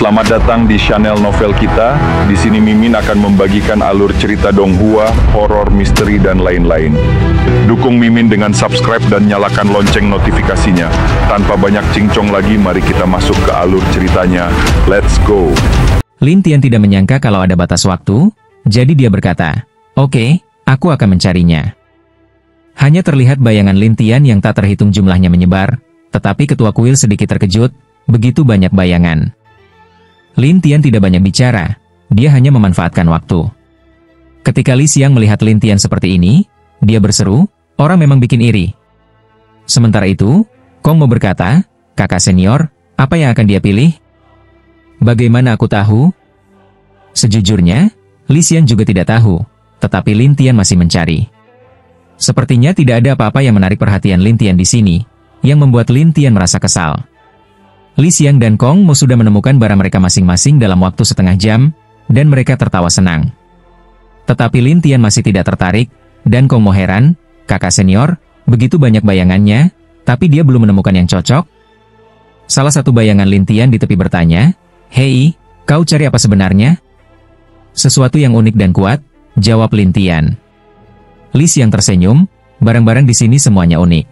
Selamat datang di channel novel kita. Di sini Mimin akan membagikan alur cerita donghua, horor, misteri, dan lain-lain. Dukung Mimin dengan subscribe dan nyalakan lonceng notifikasinya. Tanpa banyak cincong lagi, mari kita masuk ke alur ceritanya. Let's go! Lin Tian tidak menyangka kalau ada batas waktu, jadi dia berkata, "Oke, aku akan mencarinya." Hanya terlihat bayangan Lin Tian yang tak terhitung jumlahnya menyebar, tetapi ketua kuil sedikit terkejut, begitu banyak bayangan. Lin Tian tidak banyak bicara, dia hanya memanfaatkan waktu. Ketika Li Xiang melihat Lin Tian seperti ini, dia berseru, "Orang memang bikin iri." Sementara itu, Kong Mo berkata, "Kakak senior, apa yang akan dia pilih?" "Bagaimana aku tahu?" Sejujurnya, Li Xiang juga tidak tahu, tetapi Lin Tian masih mencari. Sepertinya tidak ada apa-apa yang menarik perhatian Lin Tian di sini, yang membuat Lin Tian merasa kesal. Li Xiang dan Kong Mo sudah menemukan barang mereka masing-masing dalam waktu setengah jam, dan mereka tertawa senang. Tetapi Lin Tian masih tidak tertarik, dan Kong Mo heran, "Kakak senior, begitu banyak bayangannya, tapi dia belum menemukan yang cocok?" Salah satu bayangan Lin Tian di tepi bertanya, "Hei, kau cari apa sebenarnya?" "Sesuatu yang unik dan kuat," jawab Lin Tian. Li Xiang tersenyum, "Barang-barang di sini semuanya unik.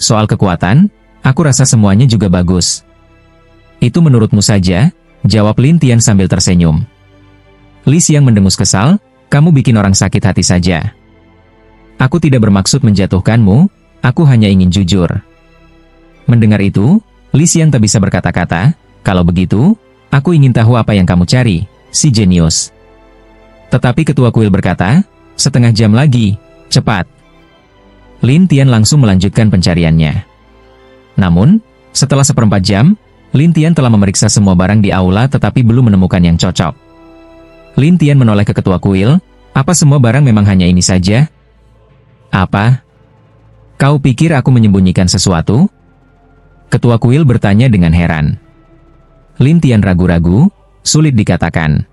Soal kekuatan, aku rasa semuanya juga bagus." "Itu menurutmu saja," jawab Lin Tian sambil tersenyum. Li Xiang mendengus kesal, "Kamu bikin orang sakit hati saja." "Aku tidak bermaksud menjatuhkanmu, aku hanya ingin jujur." Mendengar itu, Li Xiang tak bisa berkata-kata, "Kalau begitu, aku ingin tahu apa yang kamu cari, si jenius." Tetapi ketua kuil berkata, "Setengah jam lagi, cepat." Lin Tian langsung melanjutkan pencariannya. Namun, setelah seperempat jam, Lin Tian telah memeriksa semua barang di aula tetapi belum menemukan yang cocok. Lin Tian menoleh ke ketua kuil, "Apa semua barang memang hanya ini saja?" "Apa? Kau pikir aku menyembunyikan sesuatu?" Ketua kuil bertanya dengan heran. Lin Tian ragu-ragu, sulit dikatakan.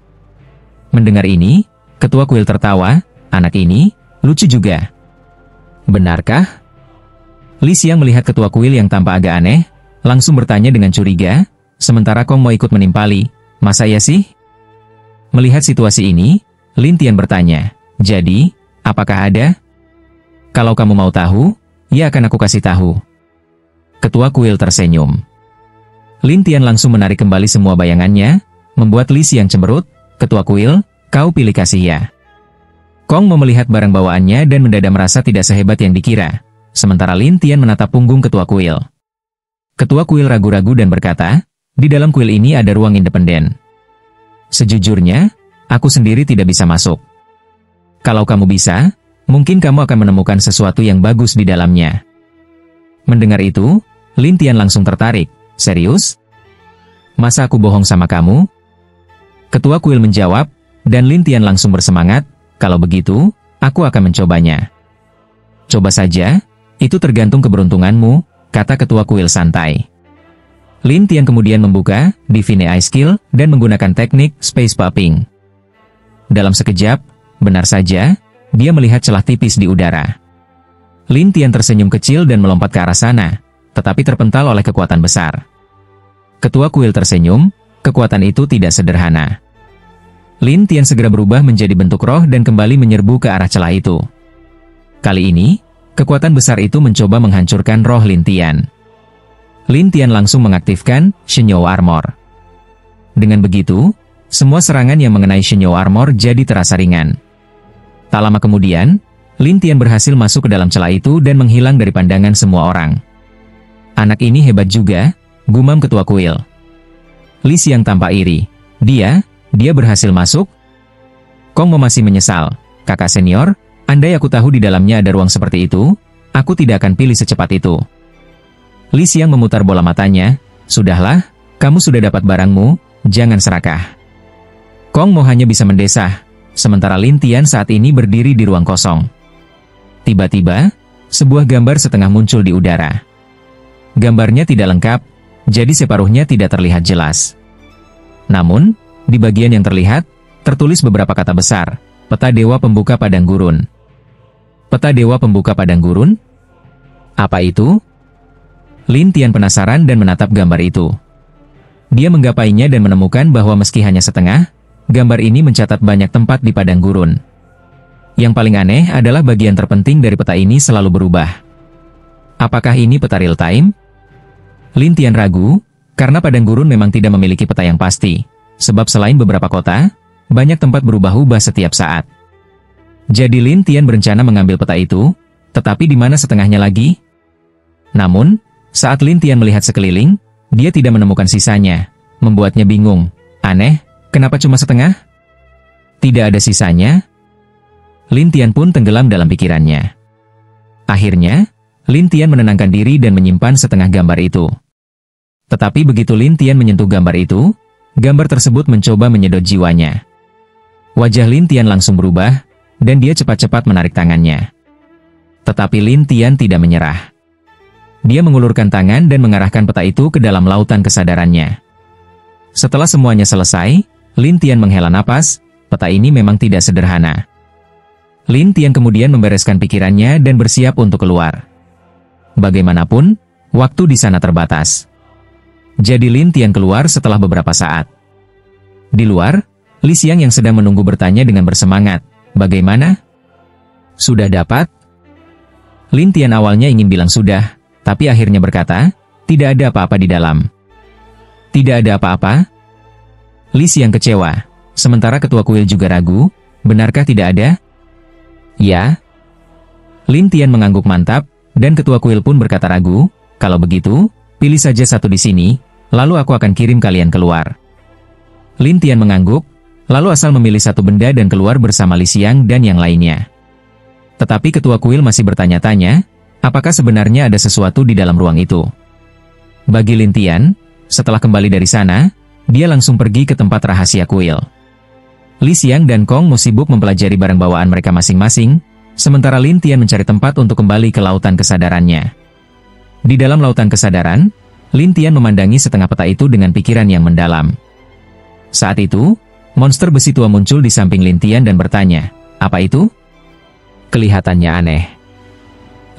Mendengar ini, ketua kuil tertawa, "Anak ini, lucu juga." "Benarkah?" Li Xiang melihat ketua kuil yang tampak agak aneh, langsung bertanya dengan curiga, sementara Kong Mo ikut menimpali, "Masa ya sih?" Melihat situasi ini, Lin Tian bertanya, "Jadi, apakah ada?" "Kalau kamu mau tahu, ya akan aku kasih tahu." Ketua kuil tersenyum. Lin Tian langsung menarik kembali semua bayangannya, membuat Li Xiang cemberut, "Ketua kuil, kau pilih kasih ya." Kong Mo melihat barang bawaannya dan mendadak merasa tidak sehebat yang dikira, sementara Lin Tian menatap punggung ketua kuil. Ketua kuil ragu-ragu dan berkata, "Di dalam kuil ini ada ruang independen. Sejujurnya, aku sendiri tidak bisa masuk. Kalau kamu bisa, mungkin kamu akan menemukan sesuatu yang bagus di dalamnya." Mendengar itu, Lin Tian langsung tertarik, "Serius? Masa aku bohong sama kamu?" Ketua kuil menjawab, dan Lin Tian langsung bersemangat, "Kalau begitu, aku akan mencobanya." "Coba saja, itu tergantung keberuntunganmu," kata ketua kuil santai. Lin Tian kemudian membuka Divine Eye Skill dan menggunakan teknik Space Popping. Dalam sekejap, benar saja, dia melihat celah tipis di udara. Lin Tian tersenyum kecil dan melompat ke arah sana, tetapi terpental oleh kekuatan besar. Ketua kuil tersenyum, kekuatan itu tidak sederhana. Lin Tian segera berubah menjadi bentuk roh dan kembali menyerbu ke arah celah itu. Kali ini, kekuatan besar itu mencoba menghancurkan roh Lin Tian. Lin Tian langsung mengaktifkan Shenyou Armor. Dengan begitu, semua serangan yang mengenai Shenyou Armor jadi terasa ringan. Tak lama kemudian, Lin Tian berhasil masuk ke dalam celah itu dan menghilang dari pandangan semua orang. "Anak ini hebat juga," gumam ketua kuil. Li Xiang tampak iri. Dia berhasil masuk?" Kong Mo masih menyesal, "Kakak senior, andai aku tahu di dalamnya ada ruang seperti itu, aku tidak akan pilih secepat itu." Li Xiang memutar bola matanya, "Sudahlah, kamu sudah dapat barangmu, jangan serakah." Kong Mo hanya bisa mendesah, sementara Lin Tian saat ini berdiri di ruang kosong. Tiba-tiba, sebuah gambar setengah muncul di udara. Gambarnya tidak lengkap, jadi separuhnya tidak terlihat jelas. Namun, di bagian yang terlihat, tertulis beberapa kata besar, "Peta Dewa Pembuka Padang Gurun." Peta Dewa Pembuka Padang Gurun? Apa itu? Lin Tian penasaran dan menatap gambar itu. Dia menggapainya dan menemukan bahwa meski hanya setengah, gambar ini mencatat banyak tempat di padang gurun. Yang paling aneh adalah bagian terpenting dari peta ini selalu berubah. Apakah ini peta real time? Lin Tian ragu, karena padang gurun memang tidak memiliki peta yang pasti, sebab selain beberapa kota, banyak tempat berubah-ubah setiap saat. Jadi Lin Tian berencana mengambil peta itu, tetapi di mana setengahnya lagi? Namun, saat Lin Tian melihat sekeliling, dia tidak menemukan sisanya, membuatnya bingung. Aneh, kenapa cuma setengah? Tidak ada sisanya? Lin Tian pun tenggelam dalam pikirannya. Akhirnya, Lin Tian menenangkan diri dan menyimpan setengah gambar itu. Tetapi begitu Lin Tian menyentuh gambar itu, gambar tersebut mencoba menyedot jiwanya. Wajah Lin Tian langsung berubah, dan dia cepat-cepat menarik tangannya. Tetapi Lin Tian tidak menyerah. Dia mengulurkan tangan dan mengarahkan peta itu ke dalam lautan kesadarannya. Setelah semuanya selesai, Lin Tian menghela napas, peta ini memang tidak sederhana. Lin Tian kemudian membereskan pikirannya dan bersiap untuk keluar. Bagaimanapun, waktu di sana terbatas. Jadi Lin Tian keluar setelah beberapa saat. Di luar, Li Xiang yang sedang menunggu bertanya dengan bersemangat, "Bagaimana? Sudah dapat?" Lin Tian awalnya ingin bilang sudah, tapi akhirnya berkata, "Tidak ada apa-apa di dalam." "Tidak ada apa-apa?" Li Xiang kecewa, sementara ketua kuil juga ragu, "Benarkah tidak ada?" "Ya." Lin Tian mengangguk mantap, dan ketua kuil pun berkata ragu, "Kalau begitu, pilih saja satu di sini, lalu aku akan kirim kalian keluar." Lin Tian mengangguk, lalu asal memilih satu benda dan keluar bersama Li Xiang dan yang lainnya. Tetapi ketua kuil masih bertanya-tanya, apakah sebenarnya ada sesuatu di dalam ruang itu. Bagi Lin Tian, setelah kembali dari sana, dia langsung pergi ke tempat rahasia kuil. Li Xiang dan Kong Mu sibuk mempelajari barang bawaan mereka masing-masing, sementara Lin Tian mencari tempat untuk kembali ke lautan kesadarannya. Di dalam lautan kesadaran, Lin Tian memandangi setengah peta itu dengan pikiran yang mendalam. Saat itu, monster besi tua muncul di samping Lin Tian dan bertanya, "Apa itu?" Kelihatannya aneh.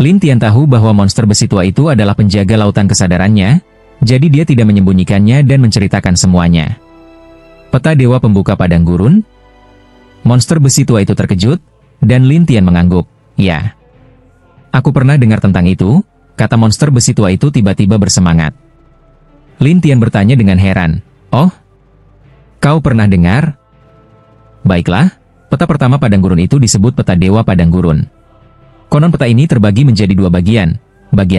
Lin Tian tahu bahwa monster besi tua itu adalah penjaga lautan kesadarannya, jadi dia tidak menyembunyikannya dan menceritakan semuanya. "Peta dewa pembuka padang gurun?" Monster besi tua itu terkejut, dan Lin Tian mengangguk. "Ya. Aku pernah dengar tentang itu," kata monster besi tua itu tiba-tiba bersemangat. Lin Tian bertanya dengan heran, "Oh? Kau pernah dengar?" "Baiklah, peta pertama padang gurun itu disebut peta dewa padang gurun. Konon peta ini terbagi menjadi dua bagian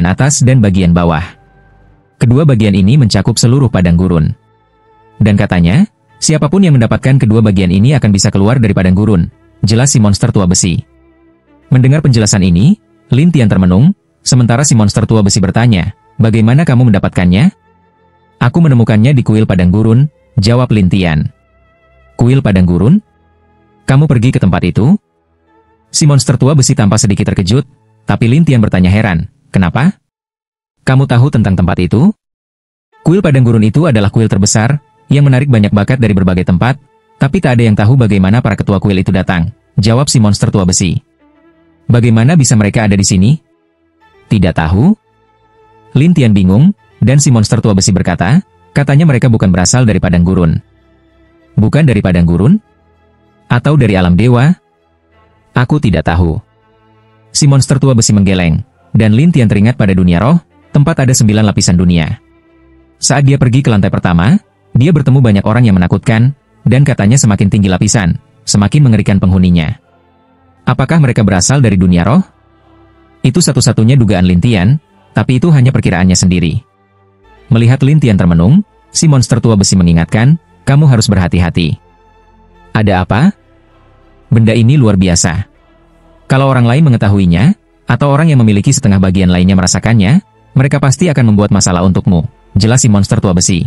atas dan bagian bawah. Kedua bagian ini mencakup seluruh padang gurun. Dan katanya, siapapun yang mendapatkan kedua bagian ini akan bisa keluar dari padang gurun," jelas si monster tua besi. Mendengar penjelasan ini, Lin Tian termenung, sementara si monster tua besi bertanya, "Bagaimana kamu mendapatkannya?" "Aku menemukannya di kuil padang gurun," jawab Lin Tian. "Kuil padang gurun? Kamu pergi ke tempat itu?" Si monster tua besi tampak sedikit terkejut, tapi Lin Tian bertanya heran, "Kenapa? Kamu tahu tentang tempat itu?" "Kuil padang gurun itu adalah kuil terbesar, yang menarik banyak bakat dari berbagai tempat, tapi tak ada yang tahu bagaimana para ketua kuil itu datang," jawab si monster tua besi. "Bagaimana bisa mereka ada di sini?" "Tidak tahu." Lin Tian bingung, dan si monster tua besi berkata, "Katanya mereka bukan berasal dari padang gurun." "Bukan dari padang gurun? Atau dari alam dewa?" "Aku tidak tahu." Si monster tua besi menggeleng, dan Lin Tian teringat pada dunia roh, tempat ada 9 lapisan dunia. Saat dia pergi ke lantai pertama, dia bertemu banyak orang yang menakutkan, dan katanya semakin tinggi lapisan, semakin mengerikan penghuninya. Apakah mereka berasal dari dunia roh? Itu satu-satunya dugaan Lin Tian, tapi itu hanya perkiraannya sendiri. Melihat Lin Tian termenung, si monster tua besi mengingatkan, "Kamu harus berhati-hati." "Ada apa?" "Benda ini luar biasa. Kalau orang lain mengetahuinya, atau orang yang memiliki setengah bagian lainnya merasakannya, mereka pasti akan membuat masalah untukmu," jelas si monster tua besi.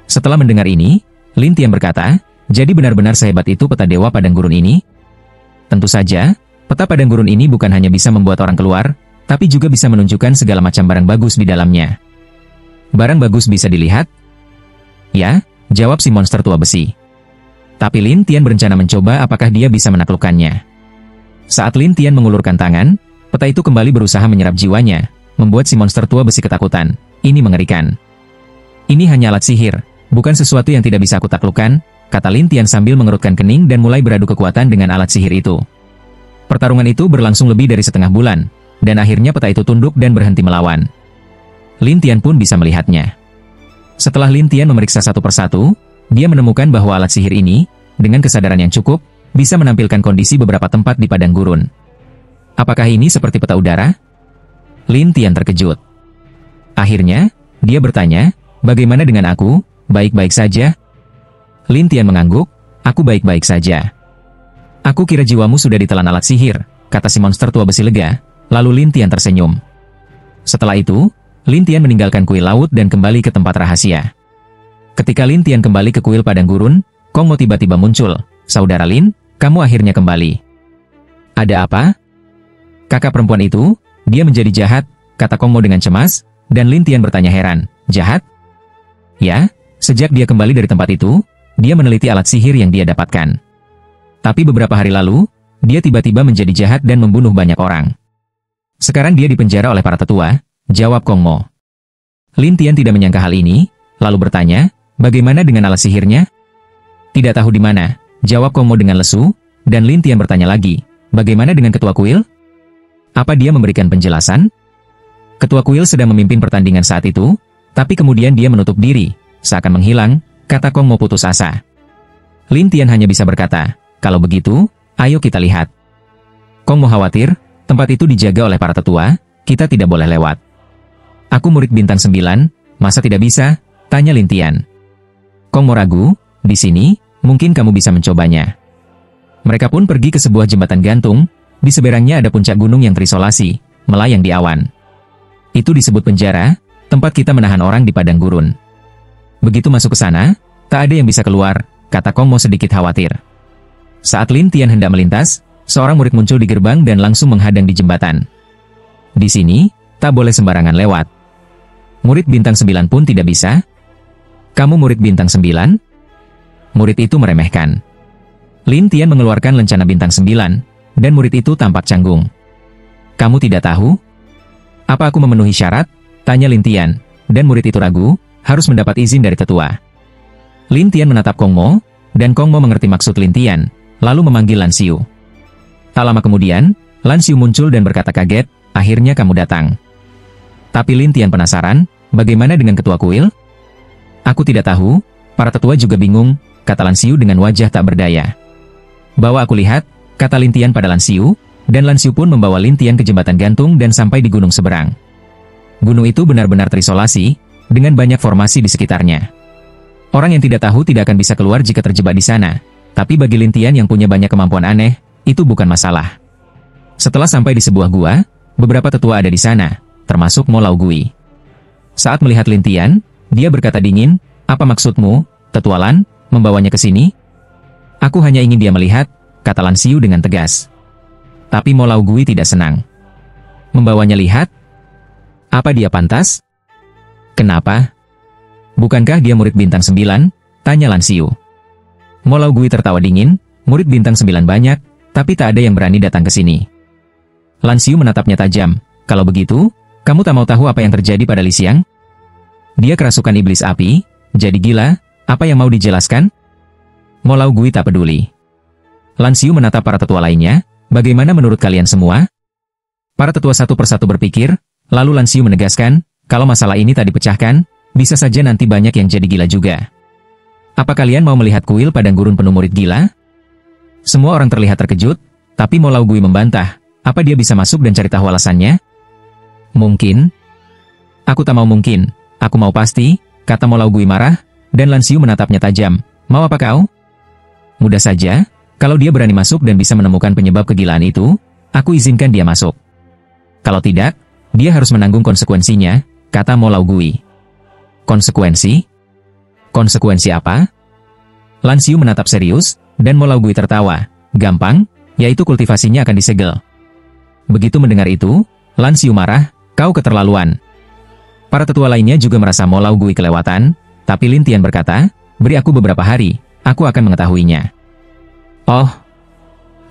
Setelah mendengar ini, Lin Tian berkata, "Jadi benar-benar sehebat itu peta dewa padang gurun ini?" Tentu saja, peta padang gurun ini bukan hanya bisa membuat orang keluar, tapi juga bisa menunjukkan segala macam barang bagus di dalamnya. "Barang bagus bisa dilihat?" "Ya," jawab si monster tua besi. Tapi Lin Tian berencana mencoba apakah dia bisa menaklukkannya. Saat Lin Tian mengulurkan tangan, peta itu kembali berusaha menyerap jiwanya, membuat si monster tua besi ketakutan. Ini mengerikan. "Ini hanya alat sihir," Bukan sesuatu yang tidak bisa aku taklukkan, kata Lin Tian sambil mengerutkan kening dan mulai beradu kekuatan dengan alat sihir itu. Pertarungan itu berlangsung lebih dari setengah bulan, dan akhirnya peta itu tunduk dan berhenti melawan. Lin Tian pun bisa melihatnya. Setelah Lin Tian memeriksa satu persatu, dia menemukan bahwa alat sihir ini, dengan kesadaran yang cukup, bisa menampilkan kondisi beberapa tempat di padang gurun. Apakah ini seperti peta udara? Lin Tian terkejut. Akhirnya, dia bertanya, bagaimana dengan aku, baik-baik saja? Lin Tian mengangguk, aku baik-baik saja. Aku kira jiwamu sudah ditelan alat sihir, kata si monster tua besi lega, lalu Lin Tian tersenyum. Setelah itu, Lin Tian meninggalkan kuil laut dan kembali ke tempat rahasia. Ketika Lin Tian kembali ke kuil padang gurun, Kong Mo tiba-tiba muncul. Saudara Lin, kamu akhirnya kembali. Ada apa? Kakak perempuan itu, dia menjadi jahat, kata Kong Mo dengan cemas, dan Lin Tian bertanya heran, jahat? Ya, sejak dia kembali dari tempat itu, dia meneliti alat sihir yang dia dapatkan. Tapi beberapa hari lalu, dia tiba-tiba menjadi jahat dan membunuh banyak orang. Sekarang dia dipenjara oleh para tetua, jawab Kong Mo. Lin Tian tidak menyangka hal ini, lalu bertanya, bagaimana dengan alat sihirnya? Tidak tahu di mana, jawab Kong Mo dengan lesu, dan Lin Tian bertanya lagi, bagaimana dengan ketua kuil? Apa dia memberikan penjelasan? Ketua kuil sedang memimpin pertandingan saat itu, tapi kemudian dia menutup diri, seakan menghilang, kata Kong Mo putus asa. Lin Tian hanya bisa berkata, kalau begitu, ayo kita lihat. Kong Mo khawatir, tempat itu dijaga oleh para tetua, kita tidak boleh lewat. Aku murid bintang 9, masa tidak bisa? Tanya Lin Tian. Kong Mo ragu, di sini, mungkin kamu bisa mencobanya. Mereka pun pergi ke sebuah jembatan gantung, di seberangnya ada puncak gunung yang terisolasi, melayang di awan. Itu disebut penjara, tempat kita menahan orang di padang gurun. Begitu masuk ke sana, tak ada yang bisa keluar, kata Kong Mo sedikit khawatir. Saat Lin Tian hendak melintas, seorang murid muncul di gerbang dan langsung menghadang di jembatan. Di sini, tak boleh sembarangan lewat. Murid bintang 9 pun tidak bisa. Kamu murid bintang 9? Murid itu meremehkan. Lin Tian mengeluarkan lencana bintang 9, dan murid itu tampak canggung. Kamu tidak tahu? Apa aku memenuhi syarat? Tanya Lin Tian, dan murid itu ragu, harus mendapat izin dari tetua. Lin Tian menatap Kong Mo, dan Kong Mo mengerti maksud Lin Tian, lalu memanggil Lan Xiu. Tak lama kemudian, Lan Xiu muncul dan berkata kaget, akhirnya kamu datang. Tapi Lin Tian penasaran, bagaimana dengan ketua kuil? Aku tidak tahu, para tetua juga bingung, kata Lan Xiu dengan wajah tak berdaya. Bawa aku lihat, kata Lin Tian pada Lan Xiu, dan Lan Xiu pun membawa Lin Tian ke jembatan gantung dan sampai di gunung seberang. Gunung itu benar-benar terisolasi, dengan banyak formasi di sekitarnya. Orang yang tidak tahu tidak akan bisa keluar jika terjebak di sana, tapi bagi Lin Tian yang punya banyak kemampuan aneh, itu bukan masalah. Setelah sampai di sebuah gua, beberapa tetua ada di sana, termasuk Mo Lao Gui. Saat melihat Lin Tian, dia berkata dingin, apa maksudmu, tetua Lan, membawanya ke sini? Aku hanya ingin dia melihat, kata Lan Xiu dengan tegas. Tapi Mo Lao Gui tidak senang. Membawanya lihat? Apa dia pantas? Kenapa? Bukankah dia murid bintang 9? Tanya Lan Xiu. Mo Lao Gui tertawa dingin, murid bintang 9 banyak, tapi tak ada yang berani datang ke sini. Lan Xiu menatapnya tajam, kalau begitu, kamu tak mau tahu apa yang terjadi pada Li Xiang? Dia kerasukan iblis api, jadi gila, apa yang mau dijelaskan? Mo Lao Gui tak peduli. Lan Xiu menatap para tetua lainnya, bagaimana menurut kalian semua? Para tetua satu persatu berpikir, lalu Lan Xiu menegaskan, kalau masalah ini tak dipecahkan, bisa saja nanti banyak yang jadi gila juga. Apa kalian mau melihat kuil padang gurun penuh murid gila? Semua orang terlihat terkejut, tapi Mo Lao Gui membantah, apa dia bisa masuk dan cari tahu alasannya? Mungkin. Aku tak mau mungkin, aku mau pasti, kata Mo Lao Gui marah, dan Lan Xiu menatapnya tajam, mau apa kau? Mudah saja, kalau dia berani masuk dan bisa menemukan penyebab kegilaan itu, aku izinkan dia masuk. Kalau tidak, dia harus menanggung konsekuensinya, kata Mo Lao Gui. Konsekuensi? Konsekuensi apa? Lan Xiu menatap serius, dan Mo Lao Gui tertawa. Gampang, yaitu kultivasinya akan disegel. Begitu mendengar itu, Lan Xiu marah, kau keterlaluan. Para tetua lainnya juga merasa Mo Lao Gui kelewatan, tapi Lin Tian berkata, beri aku beberapa hari, aku akan mengetahuinya. Oh,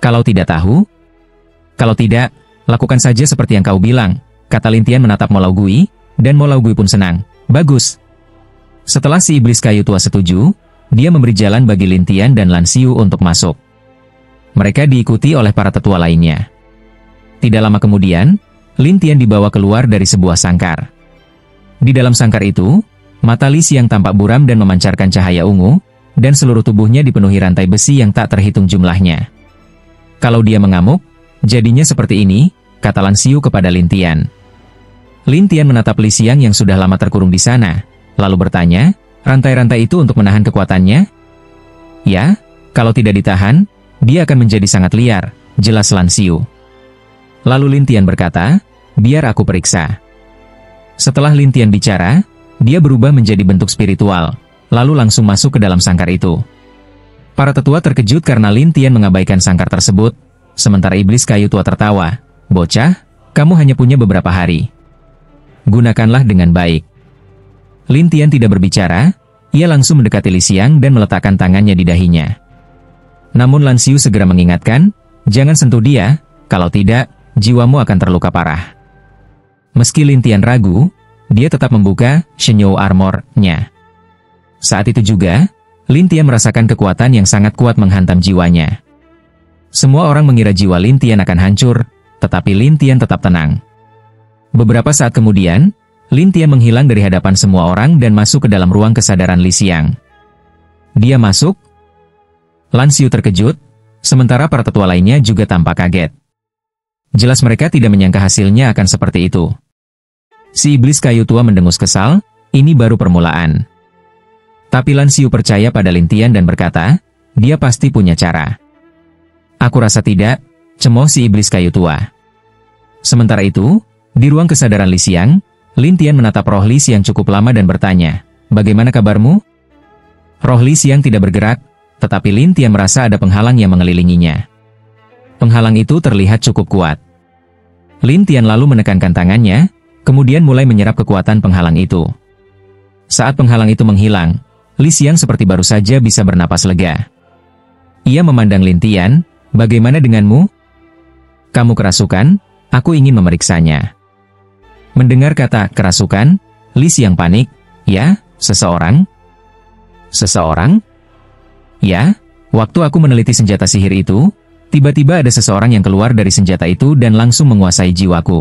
kalau tidak tahu? Kalau tidak, lakukan saja seperti yang kau bilang, kata Lin Tian menatap Mo Lao Gui, dan Mo Lao Gui pun senang. Bagus. Setelah si iblis kayu tua setuju, dia memberi jalan bagi Lin Tian dan Lan Xiu untuk masuk. Mereka diikuti oleh para tetua lainnya. Tidak lama kemudian, Lin Tian dibawa keluar dari sebuah sangkar. Di dalam sangkar itu, mata Li Xiang tampak buram dan memancarkan cahaya ungu, dan seluruh tubuhnya dipenuhi rantai besi yang tak terhitung jumlahnya. Kalau dia mengamuk, jadinya seperti ini, kata Lan Xiu kepada Lin Tian. Lin Tian menatap Li Xiang yang sudah lama terkurung di sana, lalu bertanya, rantai-rantai itu untuk menahan kekuatannya? Ya, kalau tidak ditahan, dia akan menjadi sangat liar, jelas Lan Xiu. Lalu Lin Tian berkata, biar aku periksa. Setelah Lin Tian bicara, dia berubah menjadi bentuk spiritual, lalu langsung masuk ke dalam sangkar itu. Para tetua terkejut karena Lin Tian mengabaikan sangkar tersebut, sementara iblis kayu tua tertawa, bocah, kamu hanya punya beberapa hari. Gunakanlah dengan baik. Lin Tian tidak berbicara, ia langsung mendekati Li Xiang dan meletakkan tangannya di dahinya. Namun Lan Xiu segera mengingatkan, jangan sentuh dia, kalau tidak, jiwamu akan terluka parah. Meski Lin Tian ragu, dia tetap membuka Shenyou Armor-nya. Saat itu juga, Lin Tian merasakan kekuatan yang sangat kuat menghantam jiwanya. Semua orang mengira jiwa Lin Tian akan hancur, tetapi Lin Tian tetap tenang. Beberapa saat kemudian, Lin Tian menghilang dari hadapan semua orang dan masuk ke dalam ruang kesadaran Li Xiang. Dia masuk. Lan Xiu terkejut, sementara para tetua lainnya juga tampak kaget. Jelas mereka tidak menyangka hasilnya akan seperti itu. Si iblis kayu tua mendengus kesal, ini baru permulaan. Tapi Lan Xiu percaya pada Lin Tian dan berkata, dia pasti punya cara. Aku rasa tidak, cemoh si iblis kayu tua. Sementara itu, di ruang kesadaran Li Xiang, Lin Tian menatap roh Li Xiang cukup lama dan bertanya, bagaimana kabarmu? Roh Li Xiang tidak bergerak, tetapi Lin Tian merasa ada penghalang yang mengelilinginya. Penghalang itu terlihat cukup kuat. Lin Tian lalu menekankan tangannya, kemudian mulai menyerap kekuatan penghalang itu. Saat penghalang itu menghilang, Li Xiang seperti baru saja bisa bernapas lega. Ia memandang Lin Tian, bagaimana denganmu? Kamu kerasukan, aku ingin memeriksanya. Mendengar kata kerasukan, Li Xiang panik, ya, seseorang? Seseorang? Ya, waktu aku meneliti senjata sihir itu, tiba-tiba ada seseorang yang keluar dari senjata itu dan langsung menguasai jiwaku.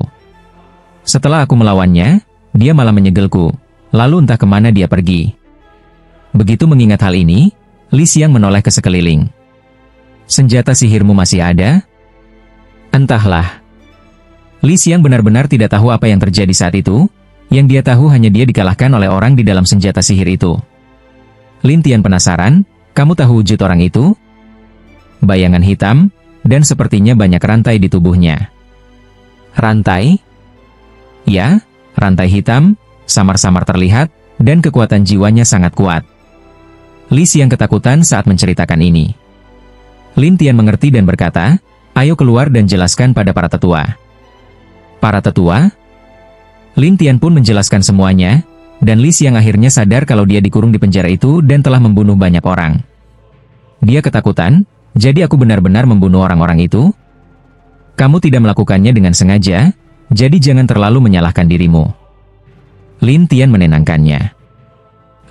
Setelah aku melawannya, dia malah menyegelku, lalu entah kemana dia pergi. Begitu mengingat hal ini, Li Xiang menoleh ke sekeliling. Senjata sihirmu masih ada? Entahlah. Li Xiang benar-benar tidak tahu apa yang terjadi saat itu, yang dia tahu hanya dia dikalahkan oleh orang di dalam senjata sihir itu. Lin Tian penasaran, kamu tahu wujud orang itu? Bayangan hitam, dan sepertinya banyak rantai di tubuhnya. Rantai? Ya, rantai hitam, samar-samar terlihat, dan kekuatan jiwanya sangat kuat. Li Xiang ketakutan saat menceritakan ini. Lin Tian mengerti dan berkata, ayo keluar dan jelaskan pada para tetua. Para tetua? Lin Tian pun menjelaskan semuanya, dan Li Xiang akhirnya sadar kalau dia dikurung di penjara itu dan telah membunuh banyak orang. Dia ketakutan, jadi aku benar-benar membunuh orang-orang itu? Kamu tidak melakukannya dengan sengaja, jadi jangan terlalu menyalahkan dirimu. Lin Tian menenangkannya.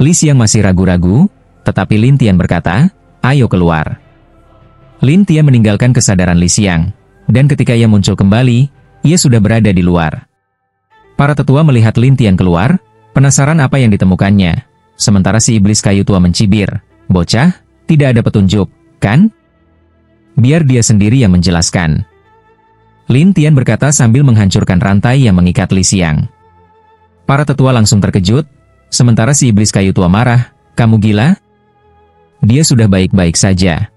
Li Xiang masih ragu-ragu, tetapi Lin Tian berkata, ayo keluar. Lin Tian meninggalkan kesadaran Li Xiang, dan ketika ia muncul kembali, ia sudah berada di luar. Para tetua melihat Lin Tian keluar, penasaran apa yang ditemukannya, sementara si iblis kayu tua mencibir, bocah, tidak ada petunjuk, kan? Biar dia sendiri yang menjelaskan. Lin Tian berkata sambil menghancurkan rantai yang mengikat Li Xiang. Para tetua langsung terkejut, sementara si iblis kayu tua marah, kamu gila? Dia sudah baik-baik saja.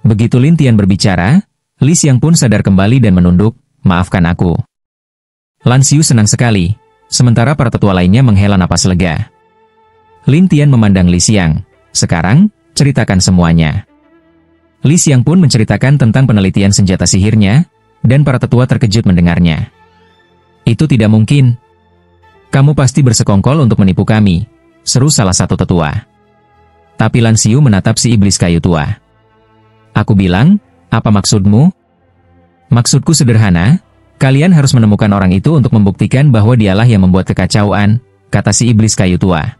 Begitu Lin Tian berbicara, Li Xiang pun sadar kembali dan menunduk, maafkan aku. Lan Xiu senang sekali, sementara para tetua lainnya menghela napas lega. Lin Tian memandang Li Xiang, sekarang, ceritakan semuanya. Li Xiang pun menceritakan tentang penelitian senjata sihirnya, dan para tetua terkejut mendengarnya. Itu tidak mungkin. Kamu pasti bersekongkol untuk menipu kami, seru salah satu tetua. Tapi Lan Xiu menatap si iblis kayu tua. Aku bilang, apa maksudmu? Maksudku sederhana, kalian harus menemukan orang itu untuk membuktikan bahwa dialah yang membuat kekacauan, kata si iblis kayu tua.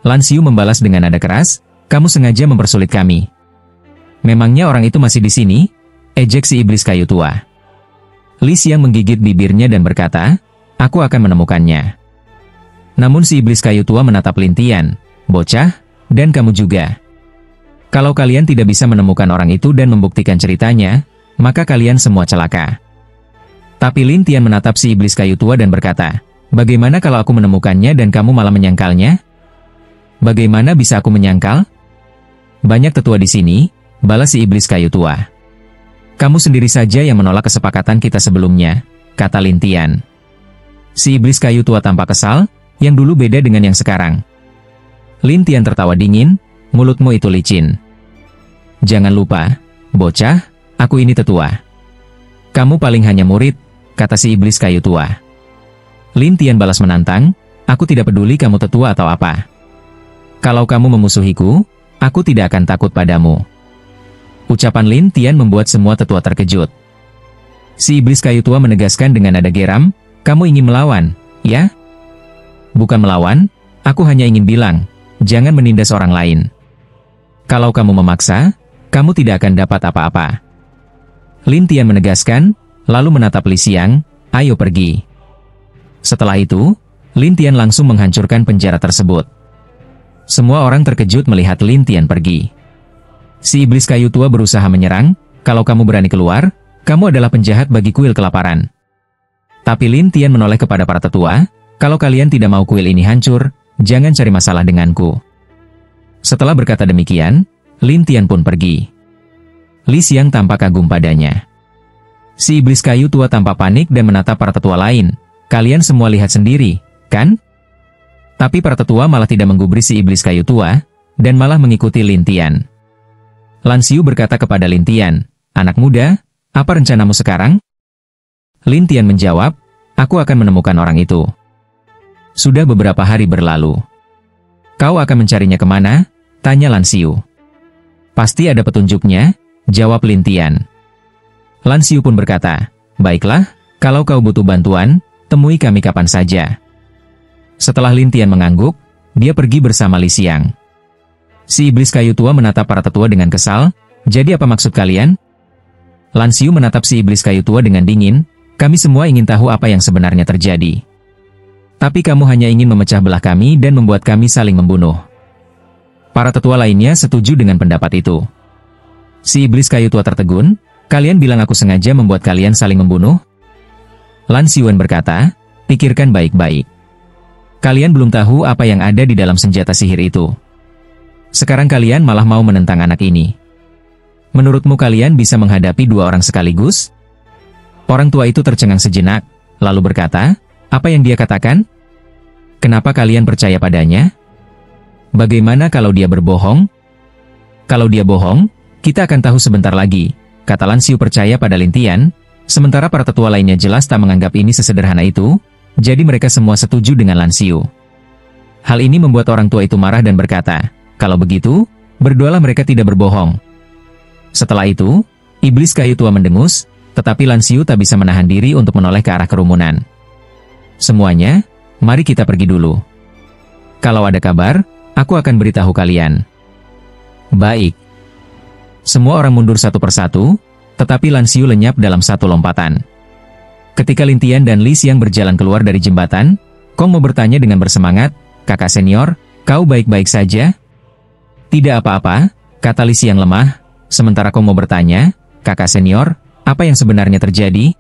Lan Xiu membalas dengan nada keras, kamu sengaja mempersulit kami. Memangnya orang itu masih di sini? Ejek si iblis kayu tua. Li Xiang menggigit bibirnya dan berkata, aku akan menemukannya. Namun si iblis kayu tua menatap Lin Tian, bocah, dan kamu juga. Kalau kalian tidak bisa menemukan orang itu dan membuktikan ceritanya, maka kalian semua celaka. Tapi Lin Tian menatap si iblis kayu tua dan berkata, bagaimana kalau aku menemukannya dan kamu malah menyangkalnya? Bagaimana bisa aku menyangkal? Banyak tetua di sini, balas si iblis kayu tua. Kamu sendiri saja yang menolak kesepakatan kita sebelumnya, kata Lin Tian. Si iblis kayu tua tampak kesal, yang dulu beda dengan yang sekarang. Lin Tian tertawa dingin, mulutmu itu licin. Jangan lupa, bocah, aku ini tetua. Kamu paling hanya murid, kata si iblis kayu tua. Lin Tian balas menantang, aku tidak peduli kamu tetua atau apa. Kalau kamu memusuhiku, aku tidak akan takut padamu. Ucapan Lin Tian membuat semua tetua terkejut. Si iblis kayu tua menegaskan dengan nada geram, kamu ingin melawan, ya? Bukan melawan, aku hanya ingin bilang, jangan menindas orang lain. Kalau kamu memaksa, kamu tidak akan dapat apa-apa. Lin Tian menegaskan, lalu menatap Li Xiang, ayo pergi. Setelah itu, Lin Tian langsung menghancurkan penjara tersebut. Semua orang terkejut melihat Lin Tian pergi. Si iblis kayu tua berusaha menyerang, kalau kamu berani keluar, kamu adalah penjahat bagi kuil kelaparan. Tapi Lin Tian menoleh kepada para tetua, kalau kalian tidak mau kuil ini hancur, jangan cari masalah denganku. Setelah berkata demikian, Lin Tian pun pergi. Li Xiang tampak kagum padanya. Si iblis kayu tua tampak panik dan menatap para tetua lain, kalian semua lihat sendiri, kan? Tapi para tetua malah tidak menggubris si iblis kayu tua, dan malah mengikuti Lin Tian. Lan Xiu berkata kepada Lin Tian, anak muda, apa rencanamu sekarang? Lin Tian menjawab, aku akan menemukan orang itu. Sudah beberapa hari berlalu. Kau akan mencarinya kemana? Tanya Lan Xiu. Pasti ada petunjuknya, jawab Lin Tian. Lan Xiu pun berkata, baiklah, kalau kau butuh bantuan, temui kami kapan saja. Setelah Lin Tian mengangguk, dia pergi bersama Li Xiang. Si iblis kayu tua menatap para tetua dengan kesal, jadi apa maksud kalian? Lan Xiu menatap si iblis kayu tua dengan dingin, kami semua ingin tahu apa yang sebenarnya terjadi. Tapi kamu hanya ingin memecah belah kami dan membuat kami saling membunuh. Para tetua lainnya setuju dengan pendapat itu. Si iblis kayu tua tertegun, kalian bilang aku sengaja membuat kalian saling membunuh? Lan Xiuan berkata, pikirkan baik-baik. Kalian belum tahu apa yang ada di dalam senjata sihir itu. Sekarang kalian malah mau menentang anak ini. Menurutmu kalian bisa menghadapi dua orang sekaligus? Orang tua itu tercengang sejenak, lalu berkata, apa yang dia katakan? Kenapa kalian percaya padanya? Bagaimana kalau dia berbohong? Kalau dia bohong, kita akan tahu sebentar lagi, kata Lan Xiu percaya pada Lin Tian, sementara para tetua lainnya jelas tak menganggap ini sesederhana itu. Jadi mereka semua setuju dengan Lan Xiu. Hal ini membuat orang tua itu marah dan berkata, kalau begitu, berdoalah mereka tidak berbohong. Setelah itu, iblis kayu tua mendengus, tetapi Lan Xiu tak bisa menahan diri untuk menoleh ke arah kerumunan. Semuanya, mari kita pergi dulu. Kalau ada kabar, aku akan beritahu kalian. Baik. Semua orang mundur satu persatu, tetapi Lan Xiu lenyap dalam satu lompatan. Ketika Lin Tian dan Li Xiang berjalan keluar dari jembatan, Kong Mo bertanya dengan bersemangat, kakak senior, kau baik-baik saja? Tidak apa-apa, kata Li Xiang lemah, sementara Kong Mo bertanya, kakak senior, apa yang sebenarnya terjadi?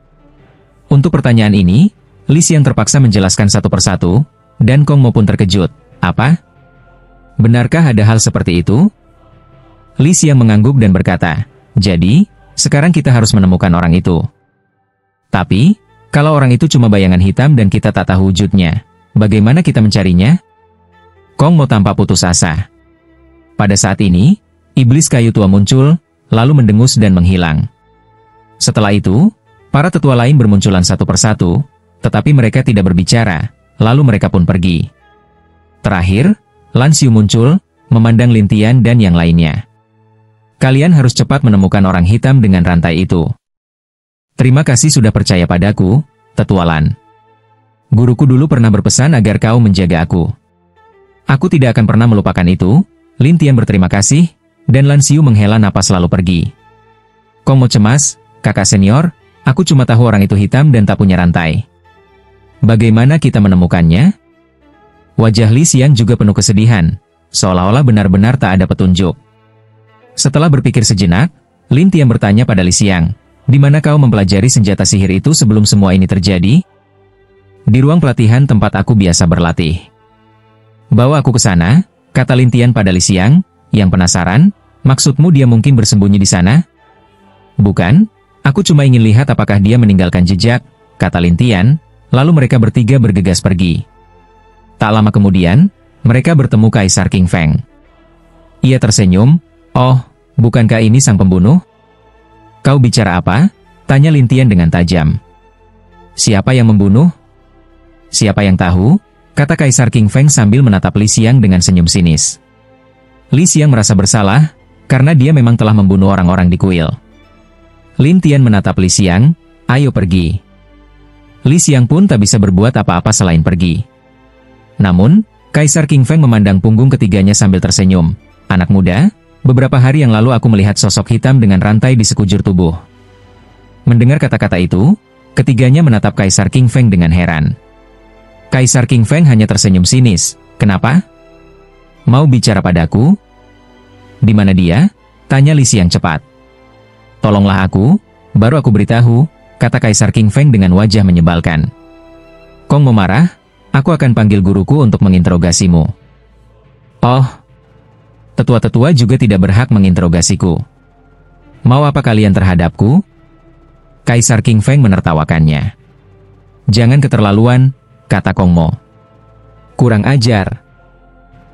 Untuk pertanyaan ini, Li Xiang terpaksa menjelaskan satu persatu, dan Kong Mo pun terkejut, apa? Benarkah ada hal seperti itu? Li Xiang mengangguk dan berkata, jadi, sekarang kita harus menemukan orang itu. Tapi, kalau orang itu cuma bayangan hitam dan kita tak tahu wujudnya, bagaimana kita mencarinya? Kong Mo tampak putus asa. Pada saat ini, iblis kayu tua muncul, lalu mendengus dan menghilang. Setelah itu, para tetua lain bermunculan satu persatu, tetapi mereka tidak berbicara, lalu mereka pun pergi. Terakhir, Lan Xiu muncul, memandang Lin Tian dan yang lainnya. Kalian harus cepat menemukan orang hitam dengan rantai itu. Terima kasih sudah percaya padaku, tetua Lan. Guruku dulu pernah berpesan agar kau menjaga aku. Aku tidak akan pernah melupakan itu. Lin Tian berterima kasih, dan Lan Xiu menghela napas lalu pergi. Kong Mo cemas, kakak senior, aku cuma tahu orang itu hitam dan tak punya rantai. Bagaimana kita menemukannya? Wajah Li Xiang juga penuh kesedihan, seolah-olah benar-benar tak ada petunjuk. Setelah berpikir sejenak, Lin Tian bertanya pada Li Xiang, di mana kau mempelajari senjata sihir itu sebelum semua ini terjadi? Di ruang pelatihan tempat aku biasa berlatih. Bawa aku ke sana, kata Lin Tian pada Li Xiang, yang penasaran, maksudmu dia mungkin bersembunyi di sana? Bukan, aku cuma ingin lihat apakah dia meninggalkan jejak, kata Lin Tian, lalu mereka bertiga bergegas pergi. Tak lama kemudian, mereka bertemu Kaisar King Feng. Ia tersenyum, oh, bukankah ini sang pembunuh? Kau bicara apa? Tanya Lin Tian dengan tajam. Siapa yang membunuh? Siapa yang tahu? Kata Kaisar King Feng sambil menatap Li Xiang dengan senyum sinis. Li Xiang merasa bersalah, karena dia memang telah membunuh orang-orang di kuil. Lin Tian menatap Li Xiang, ayo pergi. Li Xiang pun tak bisa berbuat apa-apa selain pergi. Namun, Kaisar King Feng memandang punggung ketiganya sambil tersenyum. Anak muda, beberapa hari yang lalu aku melihat sosok hitam dengan rantai di sekujur tubuh. Mendengar kata-kata itu, ketiganya menatap Kaisar King Feng dengan heran. Kaisar King Feng hanya tersenyum sinis. Kenapa? Mau bicara padaku? Di mana dia? Tanya Li Xiang cepat. Tolonglah aku, baru aku beritahu, kata Kaisar King Feng dengan wajah menyebalkan. Kong memarah, aku akan panggil guruku untuk menginterogasimu. Oh, tetua-tetua juga tidak berhak menginterogasiku. Mau apa kalian terhadapku? Kaisar King Feng menertawakannya. Jangan keterlaluan, kata Kong Mo. Kurang ajar.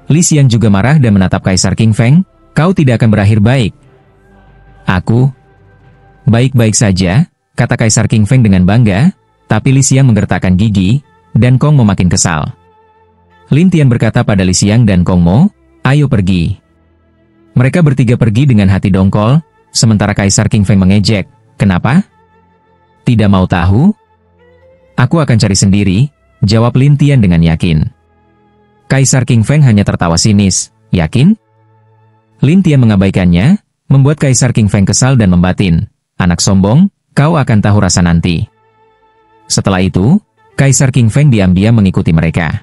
Li Xiang juga marah dan menatap Kaisar King Feng, kau tidak akan berakhir baik. Aku? Baik-baik saja, kata Kaisar King Feng dengan bangga, tapi Li Xiang menggertakkan gigi, dan Kong Mo makin kesal. Lin Tian berkata pada Li Xiang dan Kong Mo, ayo pergi. Mereka bertiga pergi dengan hati dongkol, sementara Kaisar King Feng mengejek, kenapa? Tidak mau tahu? Aku akan cari sendiri, jawab Lin Tian dengan yakin. Kaisar King Feng hanya tertawa sinis, yakin? Lin Tian mengabaikannya, membuat Kaisar King Feng kesal dan membatin, anak sombong, kau akan tahu rasa nanti. Setelah itu, Kaisar King Feng diam-diam mengikuti mereka.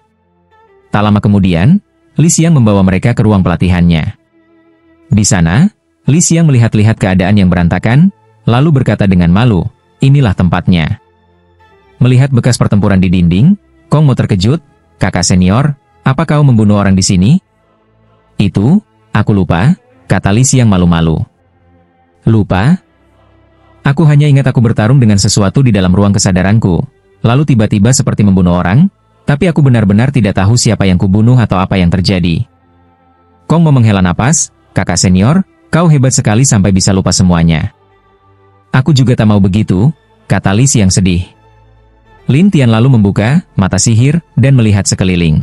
Tak lama kemudian, Li Xiang membawa mereka ke ruang pelatihannya. Di sana, Li Xiang melihat-lihat keadaan yang berantakan, lalu berkata dengan malu, inilah tempatnya. Melihat bekas pertempuran di dinding, Kong Mo terkejut, kakak senior, apa kau membunuh orang di sini? Itu, aku lupa, kata Li Xiang malu-malu. Lupa? Aku hanya ingat aku bertarung dengan sesuatu di dalam ruang kesadaranku, lalu tiba-tiba seperti membunuh orang, tapi aku benar-benar tidak tahu siapa yang kubunuh atau apa yang terjadi. Kong Mo menghela napas, kakak senior, kau hebat sekali sampai bisa lupa semuanya. Aku juga tak mau begitu, kata Li Xiang sedih. Lin Tian lalu membuka mata sihir dan melihat sekeliling.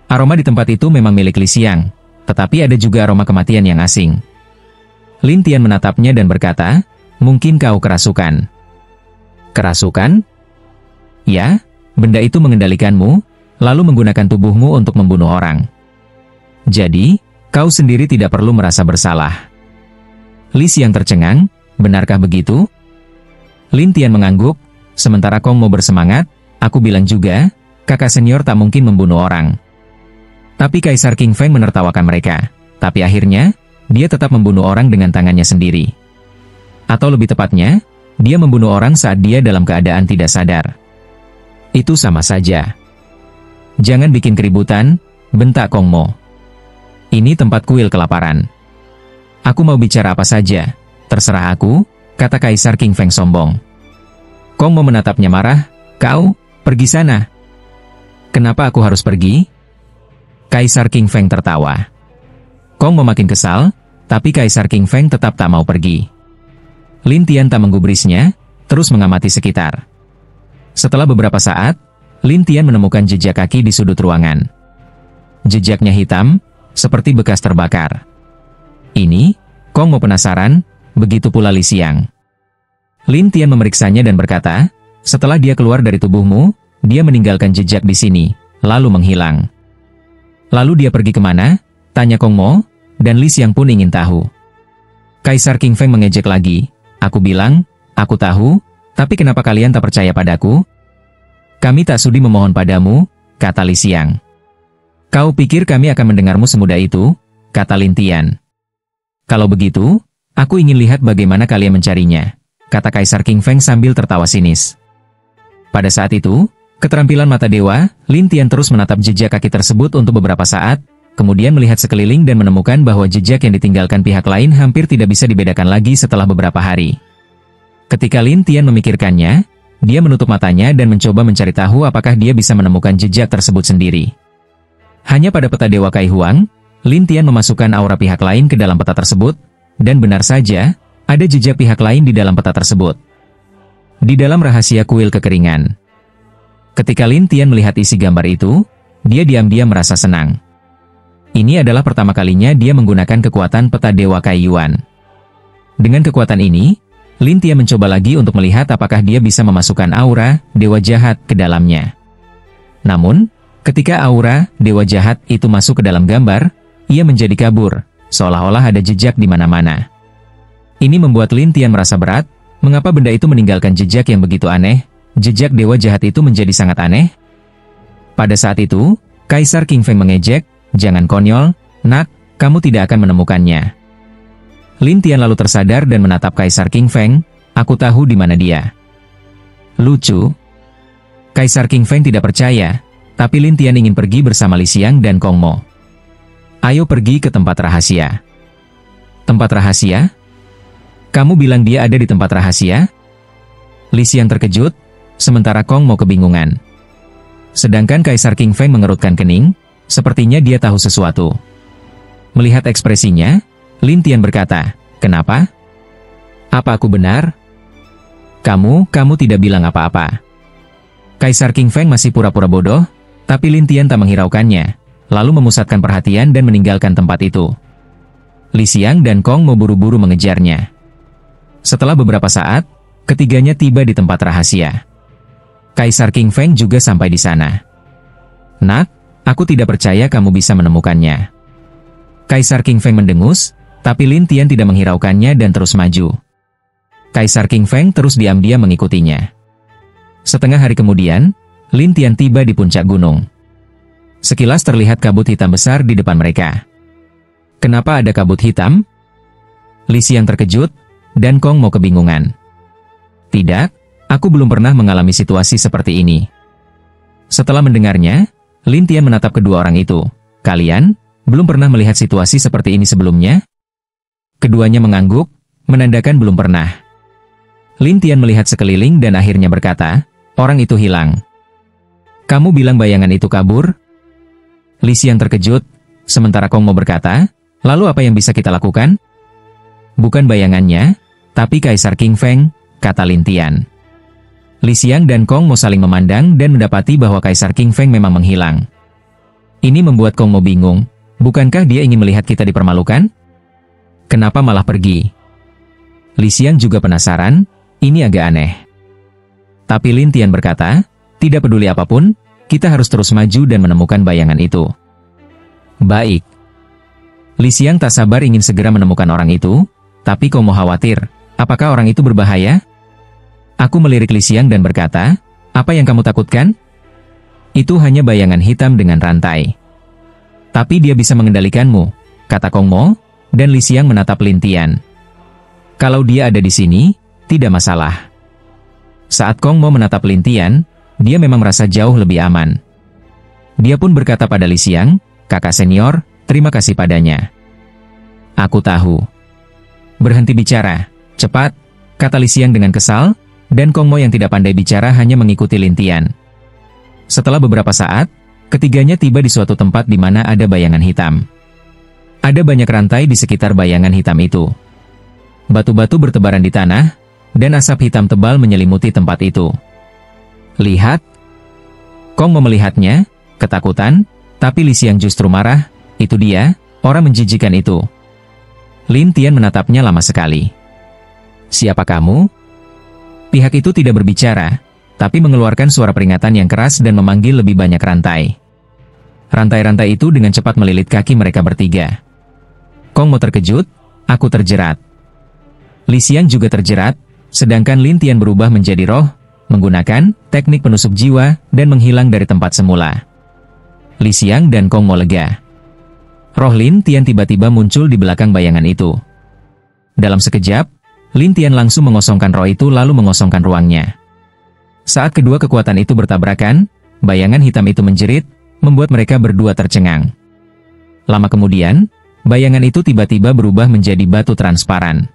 Aroma di tempat itu memang milik Li Xiang, tetapi ada juga aroma kematian yang asing. Lin Tian menatapnya dan berkata, mungkin kau kerasukan. Kerasukan? Ya, benda itu mengendalikanmu, lalu menggunakan tubuhmu untuk membunuh orang. Jadi, kau sendiri tidak perlu merasa bersalah. Li Xiang tercengang, benarkah begitu? Lin Tian mengangguk, sementara Kong Mo bersemangat, aku bilang juga, kakak senior tak mungkin membunuh orang. Tapi Kaisar King Feng menertawakan mereka, tapi akhirnya, dia tetap membunuh orang dengan tangannya sendiri. Atau lebih tepatnya, dia membunuh orang saat dia dalam keadaan tidak sadar. Itu sama saja. Jangan bikin keributan, bentak Kong Mo. Ini tempat kuil kelaparan. Aku mau bicara apa saja, terserah aku, kata Kaisar King Feng sombong. Kong Mo menatapnya marah, kau, pergi sana. Kenapa aku harus pergi? Kaisar King Feng tertawa. Kong Mo makin kesal, tapi Kaisar King Feng tetap tak mau pergi. Lin Tian tak menggubrisnya, terus mengamati sekitar. Setelah beberapa saat, Lin Tian menemukan jejak kaki di sudut ruangan. Jejaknya hitam, seperti bekas terbakar. Ini, Kong Mo penasaran, begitu pula Li Xiang. Lin Tian memeriksanya dan berkata, setelah dia keluar dari tubuhmu, dia meninggalkan jejak di sini, lalu menghilang. Lalu dia pergi kemana? Tanya Kong Mo, dan Li Xiang pun ingin tahu. Kaisar King Feng mengejek lagi. Aku bilang, aku tahu, tapi kenapa kalian tak percaya padaku? Kami tak sudi memohon padamu, kata Li Xiang. Kau pikir kami akan mendengarmu semudah itu? Kata Lin Tian. Kalau begitu, aku ingin lihat bagaimana kalian mencarinya, kata Kaisar King Feng sambil tertawa sinis. Pada saat itu, keterampilan mata dewa, Lin Tian terus menatap jejak kaki tersebut untuk beberapa saat, kemudian melihat sekeliling dan menemukan bahwa jejak yang ditinggalkan pihak lain hampir tidak bisa dibedakan lagi setelah beberapa hari. Ketika Lin Tian memikirkannya, dia menutup matanya dan mencoba mencari tahu apakah dia bisa menemukan jejak tersebut sendiri. Hanya pada peta Dewa Kai Huang, Lin Tian memasukkan aura pihak lain ke dalam peta tersebut, dan benar saja, ada jejak pihak lain di dalam peta tersebut. Di dalam rahasia kuil kekeringan. Ketika Lin Tian melihat isi gambar itu, dia diam-diam merasa senang. Ini adalah pertama kalinya dia menggunakan kekuatan peta Dewa Kai Yuan. Dengan kekuatan ini, Lin Tian mencoba lagi untuk melihat apakah dia bisa memasukkan aura Dewa Jahat ke dalamnya. Namun, ketika aura Dewa Jahat itu masuk ke dalam gambar, ia menjadi kabur, seolah-olah ada jejak di mana-mana. Ini membuat Lin Tian merasa berat, mengapa benda itu meninggalkan jejak yang begitu aneh, jejak Dewa Jahat itu menjadi sangat aneh. Pada saat itu, Kaisar King Feng mengejek, jangan konyol, nak, kamu tidak akan menemukannya. Lin Tian lalu tersadar dan menatap Kaisar King Feng, aku tahu di mana dia. Lucu. Kaisar King Feng tidak percaya, tapi Lin Tian ingin pergi bersama Li Xiang dan Kong Mo. Ayo pergi ke tempat rahasia. Tempat rahasia? Kamu bilang dia ada di tempat rahasia? Li Xiang terkejut, sementara Kong Mo kebingungan. Sedangkan Kaisar King Feng mengerutkan kening, sepertinya dia tahu sesuatu. Melihat ekspresinya, Lin Tian berkata, kenapa? Apa aku benar? Kamu tidak bilang apa-apa. Kaisar King Feng masih pura-pura bodoh, tapi Lin Tian tak menghiraukannya, lalu memusatkan perhatian dan meninggalkan tempat itu. Li Xiang dan Kong Mo buru-buru mengejarnya. Setelah beberapa saat, ketiganya tiba di tempat rahasia. Kaisar King Feng juga sampai di sana. Nak, aku tidak percaya kamu bisa menemukannya. Kaisar King Feng mendengus, tapi Lin Tian tidak menghiraukannya dan terus maju. Kaisar King Feng terus diam-diam mengikutinya. Setengah hari kemudian, Lin Tian tiba di puncak gunung. Sekilas terlihat kabut hitam besar di depan mereka. Kenapa ada kabut hitam? Li Xiang terkejut, dan Kong Mo kebingungan. Tidak, aku belum pernah mengalami situasi seperti ini. Setelah mendengarnya, Lin Tian menatap kedua orang itu. Kalian belum pernah melihat situasi seperti ini sebelumnya? Keduanya mengangguk, menandakan belum pernah. Lin Tian melihat sekeliling dan akhirnya berkata, orang itu hilang. Kamu bilang bayangan itu kabur? Li Xiang terkejut, sementara Kong Mo berkata, lalu apa yang bisa kita lakukan? Bukan bayangannya, tapi Kaisar King Feng, kata Lin Tian. Li Xiang dan Kong Mo saling memandang dan mendapati bahwa Kaisar King Feng memang menghilang. Ini membuat Kong Mo bingung, bukankah dia ingin melihat kita dipermalukan? Kenapa malah pergi? Li Xiang juga penasaran, ini agak aneh. Tapi Lin Tian berkata, tidak peduli apapun, kita harus terus maju dan menemukan bayangan itu. Baik. Li Xiang tak sabar ingin segera menemukan orang itu, tapi Kong Mo khawatir, apakah orang itu berbahaya? Aku melirik Li Xiang dan berkata, apa yang kamu takutkan? Itu hanya bayangan hitam dengan rantai. Tapi dia bisa mengendalikanmu, kata Kong Mo, dan Li Xiang menatap Lin Tian. Kalau dia ada di sini, tidak masalah. Saat Kong Mo menatap Lin Tian, dia memang merasa jauh lebih aman. Dia pun berkata pada Li Xiang, kakak senior, terima kasih padanya. Aku tahu. Berhenti bicara, cepat, kata Li Xiang dengan kesal, dan Kong Mo yang tidak pandai bicara hanya mengikuti Lin Tian. Setelah beberapa saat, ketiganya tiba di suatu tempat di mana ada bayangan hitam. Ada banyak rantai di sekitar bayangan hitam itu. Batu-batu bertebaran di tanah, dan asap hitam tebal menyelimuti tempat itu. Lihat. Kong Mo melihatnya, ketakutan, tapi Li Xiang justru marah, itu dia, orang menjijikan itu. Lin Tian menatapnya lama sekali. Siapa kamu? Pihak itu tidak berbicara, tapi mengeluarkan suara peringatan yang keras dan memanggil lebih banyak rantai. Rantai-rantai itu dengan cepat melilit kaki mereka bertiga. Kong Mo terkejut, aku terjerat. Li Xiang juga terjerat, sedangkan Lin Tian berubah menjadi roh, menggunakan teknik penusuk jiwa dan menghilang dari tempat semula. Li Xiang dan Kong Mo lega. Roh Lin Tian tiba-tiba muncul di belakang bayangan itu. Dalam sekejap, Lin Tian langsung mengosongkan roh itu lalu mengosongkan ruangnya. Saat kedua kekuatan itu bertabrakan, bayangan hitam itu menjerit, membuat mereka berdua tercengang. Lama kemudian, bayangan itu tiba-tiba berubah menjadi batu transparan.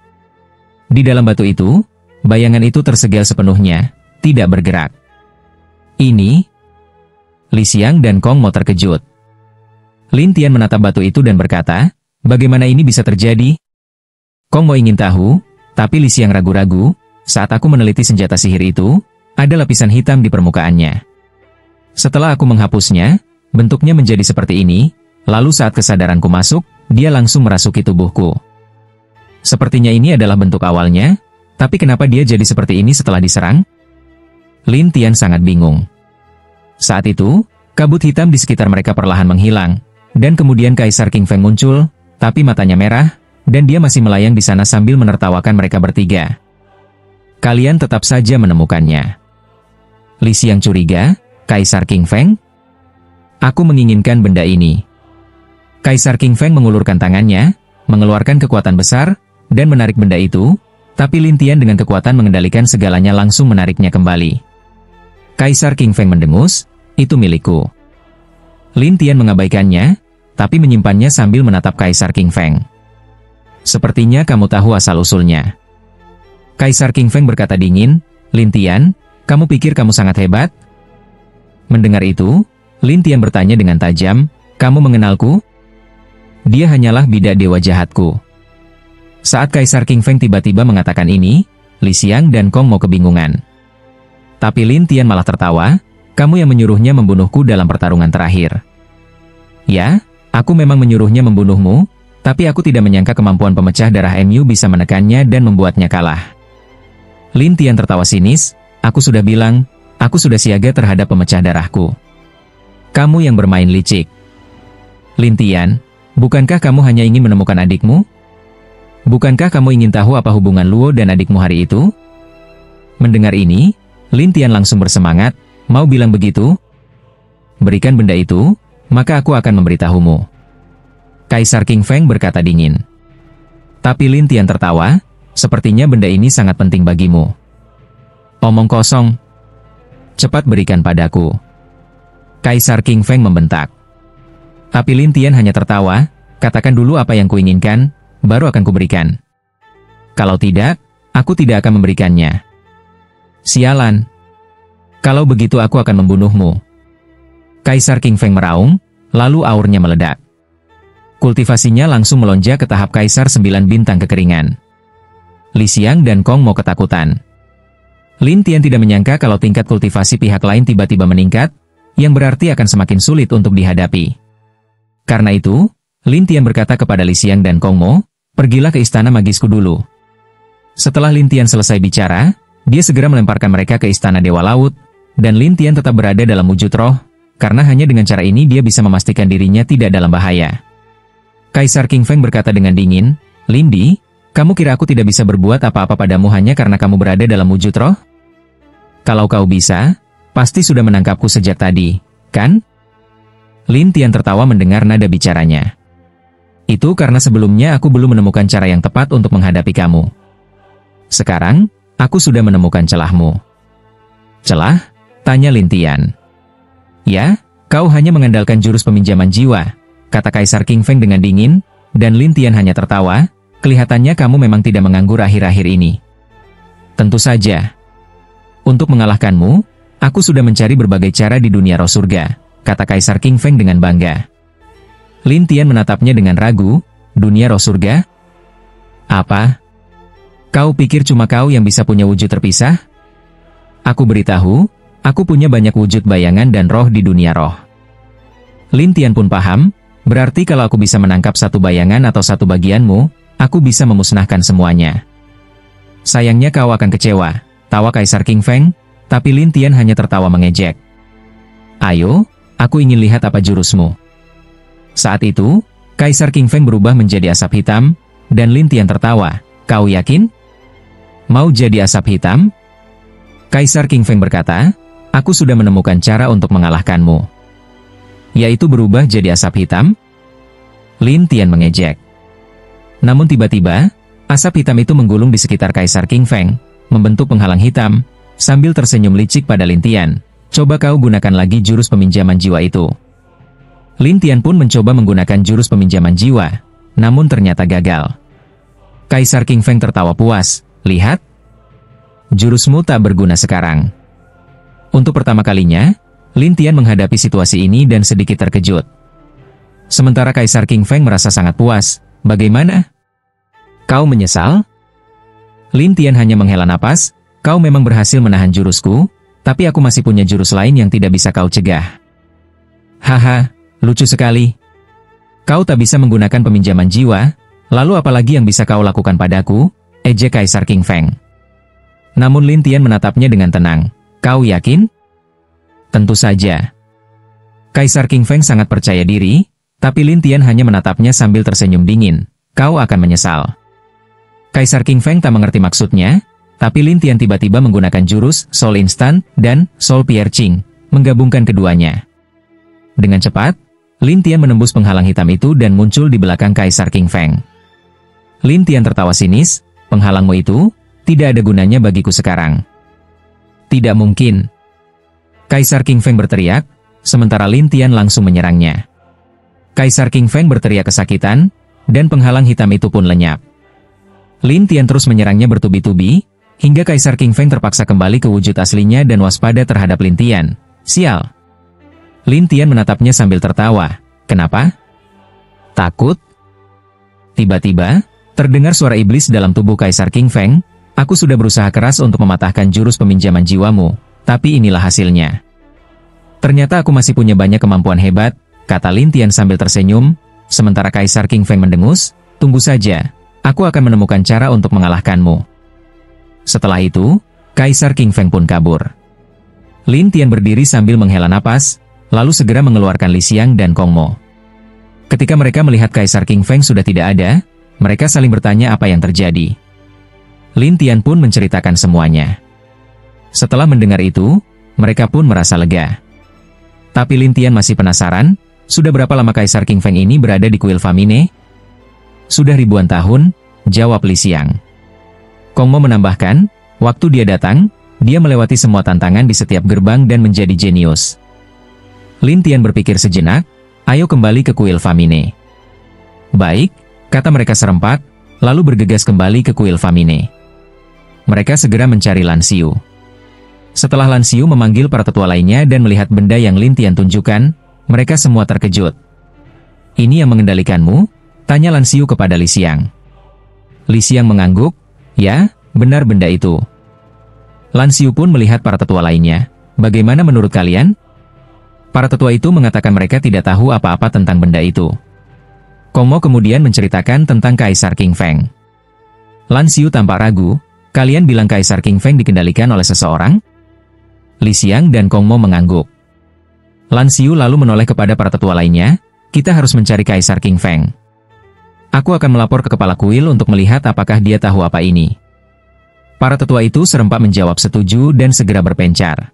Di dalam batu itu, bayangan itu tersegel sepenuhnya, tidak bergerak. Ini, Li Xiang dan Kong Mo terkejut. Lin Tian menatap batu itu dan berkata, bagaimana ini bisa terjadi? Kong Mo ingin tahu, tapi Li Xiang ragu-ragu, saat aku meneliti senjata sihir itu, ada lapisan hitam di permukaannya. Setelah aku menghapusnya, bentuknya menjadi seperti ini, lalu saat kesadaranku masuk, dia langsung merasuki tubuhku. Sepertinya ini adalah bentuk awalnya, tapi kenapa dia jadi seperti ini setelah diserang? Lin Tian sangat bingung. Saat itu, kabut hitam di sekitar mereka perlahan menghilang, dan kemudian Kaisar King Feng muncul, tapi matanya merah, dan dia masih melayang di sana sambil menertawakan mereka bertiga. Kalian tetap saja menemukannya. Li Xiang curiga, Kaisar King Feng? Aku menginginkan benda ini. Kaisar King Feng mengulurkan tangannya, mengeluarkan kekuatan besar, dan menarik benda itu, tapi Lin Tian dengan kekuatan mengendalikan segalanya langsung menariknya kembali. Kaisar King Feng mendengus, itu milikku. Lin Tian mengabaikannya, tapi menyimpannya sambil menatap Kaisar King Feng. Sepertinya kamu tahu asal-usulnya. Kaisar King Feng berkata dingin, Lin Tian, kamu pikir kamu sangat hebat? Mendengar itu, Lin Tian bertanya dengan tajam, kamu mengenalku? Dia hanyalah bidak dewa jahatku. Saat Kaisar King Feng tiba-tiba mengatakan ini, Li Xiang dan Kong Mo kebingungan. Tapi Lin Tian malah tertawa, kamu yang menyuruhnya membunuhku dalam pertarungan terakhir. Ya, aku memang menyuruhnya membunuhmu, tapi aku tidak menyangka kemampuan pemecah darah MU bisa menekannya dan membuatnya kalah. Lin Tian tertawa sinis, aku sudah bilang, aku sudah siaga terhadap pemecah darahku. Kamu yang bermain licik. Lin Tian, bukankah kamu hanya ingin menemukan adikmu? Bukankah kamu ingin tahu apa hubungan Luo dan adikmu hari itu? Mendengar ini, Lin Tian langsung bersemangat, mau bilang begitu? Berikan benda itu, maka aku akan memberitahumu. Kaisar King Feng berkata dingin. Tapi Lin Tian tertawa, sepertinya benda ini sangat penting bagimu. Omong kosong. Cepat berikan padaku. Kaisar King Feng membentak. Tapi Lin Tian hanya tertawa, katakan dulu apa yang kuinginkan, baru akan kuberikan. Kalau tidak, aku tidak akan memberikannya. Sialan. Kalau begitu aku akan membunuhmu. Kaisar King Feng meraung, lalu aurnya meledak. Kultivasinya langsung melonjak ke tahap Kaisar 9 bintang kekeringan. Li Xiang dan Kong Mo ketakutan. Lin Tian tidak menyangka kalau tingkat kultivasi pihak lain tiba-tiba meningkat, yang berarti akan semakin sulit untuk dihadapi. Karena itu, Lin Tian berkata kepada Li Xiang dan Kong Mo, pergilah ke istana magisku dulu. Setelah Lin Tian selesai bicara, dia segera melemparkan mereka ke istana Dewa Laut, dan Lin Tian tetap berada dalam wujud roh, karena hanya dengan cara ini dia bisa memastikan dirinya tidak dalam bahaya. Kaisar King Feng berkata dengan dingin, Lindi, kamu kira aku tidak bisa berbuat apa-apa padamu hanya karena kamu berada dalam wujud roh? Kalau kau bisa, pasti sudah menangkapku sejak tadi, kan? Lin Tian tertawa mendengar nada bicaranya. Itu karena sebelumnya aku belum menemukan cara yang tepat untuk menghadapi kamu. Sekarang, aku sudah menemukan celahmu. Celah? Tanya Lin Tian. Ya, kau hanya mengandalkan jurus peminjaman jiwa, kata Kaisar King Feng dengan dingin, dan Lin Tian hanya tertawa, kelihatannya kamu memang tidak menganggur akhir-akhir ini. Tentu saja. Untuk mengalahkanmu, aku sudah mencari berbagai cara di dunia roh surga, kata Kaisar King Feng dengan bangga. Lin Tian menatapnya dengan ragu, dunia roh surga? Apa? Kau pikir cuma kau yang bisa punya wujud terpisah? Aku beritahu, aku punya banyak wujud bayangan dan roh di dunia roh. Lin Tian pun paham, berarti kalau aku bisa menangkap satu bayangan atau satu bagianmu, aku bisa memusnahkan semuanya. Sayangnya kau akan kecewa, tawa Kaisar King Feng, tapi Lin Tian hanya tertawa mengejek. Ayo, aku ingin lihat apa jurusmu. Saat itu, Kaisar King Feng berubah menjadi asap hitam, dan Lin Tian tertawa. Kau yakin? Mau jadi asap hitam? Kaisar King Feng berkata, aku sudah menemukan cara untuk mengalahkanmu. Yaitu berubah jadi asap hitam? Lin Tian mengejek. Namun tiba-tiba, asap hitam itu menggulung di sekitar Kaisar King Feng, membentuk penghalang hitam, sambil tersenyum licik pada Lin Tian. Coba kau gunakan lagi jurus peminjaman jiwa itu. Lin Tian pun mencoba menggunakan jurus peminjaman jiwa, namun ternyata gagal. Kaisar King Feng tertawa puas. Lihat, jurusmu tak berguna sekarang. Untuk pertama kalinya, Lin Tian menghadapi situasi ini dan sedikit terkejut. Sementara Kaisar King Feng merasa sangat puas. Bagaimana? Kau menyesal? Lin Tian hanya menghela napas. Kau memang berhasil menahan jurusku, tapi aku masih punya jurus lain yang tidak bisa kau cegah. Haha, lucu sekali. Kau tak bisa menggunakan peminjaman jiwa, lalu apalagi yang bisa kau lakukan padaku? Ejek Kaisar King Feng. Namun Lin Tian menatapnya dengan tenang. Kau yakin? Tentu saja. Kaisar King Feng sangat percaya diri, tapi Lin Tian hanya menatapnya sambil tersenyum dingin. Kau akan menyesal. Kaisar King Feng tak mengerti maksudnya, tapi Lin Tian tiba-tiba menggunakan jurus Soul Instant dan Soul Piercing, menggabungkan keduanya. Dengan cepat, Lin Tian menembus penghalang hitam itu dan muncul di belakang Kaisar King Feng. Lin Tian tertawa sinis, penghalangmu itu tidak ada gunanya bagiku sekarang. Tidak mungkin. Kaisar King Feng berteriak, sementara Lin Tian langsung menyerangnya. Kaisar King Feng berteriak kesakitan, dan penghalang hitam itu pun lenyap. Lin Tian terus menyerangnya bertubi-tubi, hingga Kaisar King Feng terpaksa kembali ke wujud aslinya dan waspada terhadap Lin Tian. Sial. Lin Tian menatapnya sambil tertawa. Kenapa? Takut? Tiba-tiba, terdengar suara iblis dalam tubuh Kaisar King Feng. Aku sudah berusaha keras untuk mematahkan jurus peminjaman jiwamu, tapi inilah hasilnya. Ternyata aku masih punya banyak kemampuan hebat, kata Lin Tian sambil tersenyum, sementara Kaisar King Feng mendengus. Tunggu saja, aku akan menemukan cara untuk mengalahkanmu. Setelah itu, Kaisar King Feng pun kabur. Lin Tian berdiri sambil menghela napas, lalu segera mengeluarkan Li Xiang dan Kong Mo. Ketika mereka melihat Kaisar King Feng sudah tidak ada, mereka saling bertanya apa yang terjadi. Lin Tian pun menceritakan semuanya. Setelah mendengar itu, mereka pun merasa lega. Tapi Lin Tian masih penasaran, sudah berapa lama Kaisar King Feng ini berada di kuil Famine? Sudah ribuan tahun, jawab Li Xiang. Kong Mo menambahkan, waktu dia datang, dia melewati semua tantangan di setiap gerbang dan menjadi jenius. Lin Tian berpikir sejenak, ayo kembali ke kuil Famine. Baik, kata mereka serempak, lalu bergegas kembali ke kuil Famine. Mereka segera mencari Lan Xiu. Setelah Lan Xiu memanggil para tetua lainnya dan melihat benda yang Lin Tian tunjukkan, mereka semua terkejut. Ini yang mengendalikanmu? Tanya Lan Xiu kepada Li Xiang. Li Xiang mengangguk, ya, benar benda itu. Lan Xiu pun melihat para tetua lainnya. Bagaimana menurut kalian? Para tetua itu mengatakan mereka tidak tahu apa-apa tentang benda itu. Kong Mo kemudian menceritakan tentang Kaisar King Feng. Lan Xiu tampak ragu, kalian bilang Kaisar King Feng dikendalikan oleh seseorang? Li Xiang dan Kong Mo mengangguk. Lan Xiu lalu menoleh kepada para tetua lainnya, kita harus mencari Kaisar King Feng. Aku akan melapor ke kepala kuil untuk melihat apakah dia tahu apa ini. Para tetua itu serempak menjawab setuju dan segera berpencar.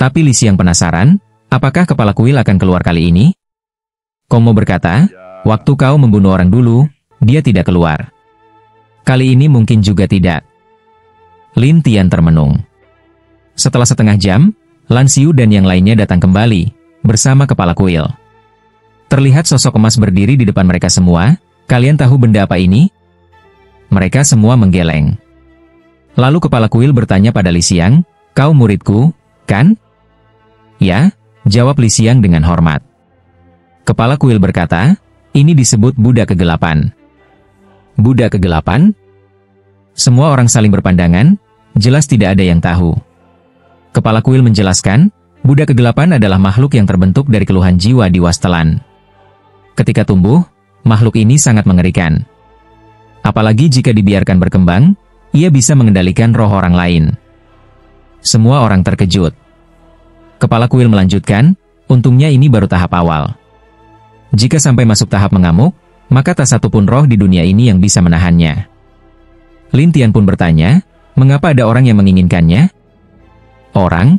Tapi Li Xiang penasaran, apakah kepala kuil akan keluar kali ini? Kong Mo berkata, waktu kau membunuh orang dulu, dia tidak keluar. Kali ini mungkin juga tidak. Lin Tian termenung. Setelah setengah jam, Lan Xiu dan yang lainnya datang kembali, bersama kepala kuil. Terlihat sosok emas berdiri di depan mereka semua. Kalian tahu benda apa ini? Mereka semua menggeleng. Lalu kepala kuil bertanya pada Li Xiang, kau muridku, kan? Ya, jawab Li Xiang dengan hormat. Kepala kuil berkata, ini disebut Buddha Kegelapan. Buddha Kegelapan? Semua orang saling berpandangan, jelas tidak ada yang tahu. Kepala kuil menjelaskan, Buddha Kegelapan adalah makhluk yang terbentuk dari keluhan jiwa di wastelan. Ketika tumbuh, makhluk ini sangat mengerikan. Apalagi jika dibiarkan berkembang, ia bisa mengendalikan roh orang lain. Semua orang terkejut. Kepala kuil melanjutkan, untungnya ini baru tahap awal. Jika sampai masuk tahap mengamuk, maka tak satu pun roh di dunia ini yang bisa menahannya. Lin Tian pun bertanya, mengapa ada orang yang menginginkannya? Orang?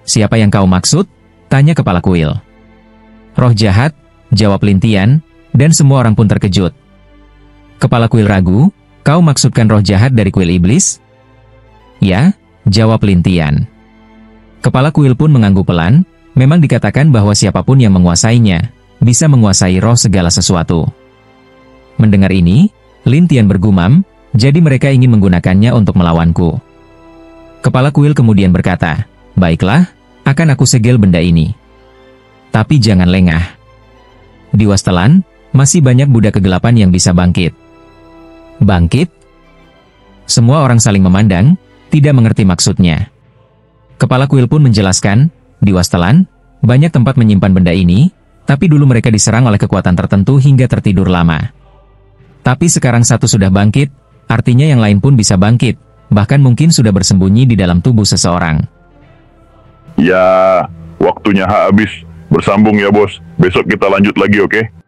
Siapa yang kau maksud? Tanya kepala kuil. Roh jahat, jawab Lin Tian, dan semua orang pun terkejut. Kepala kuil ragu, kau maksudkan roh jahat dari kuil iblis? Ya, jawab Lin Tian. Kepala kuil pun mengangguk pelan, memang dikatakan bahwa siapapun yang menguasainya, bisa menguasai roh segala sesuatu. Mendengar ini, Lin Tian bergumam, jadi mereka ingin menggunakannya untuk melawanku. Kepala kuil kemudian berkata, baiklah, akan aku segel benda ini. Tapi jangan lengah. Di Wastelan, masih banyak budak kegelapan yang bisa bangkit. Bangkit? Semua orang saling memandang, tidak mengerti maksudnya. Kepala kuil pun menjelaskan, di Wastelan, banyak tempat menyimpan benda ini, tapi dulu mereka diserang oleh kekuatan tertentu hingga tertidur lama. Tapi sekarang satu sudah bangkit, artinya yang lain pun bisa bangkit, bahkan mungkin sudah bersembunyi di dalam tubuh seseorang. Ya, waktunya habis. Bersambung ya bos, besok kita lanjut lagi oke?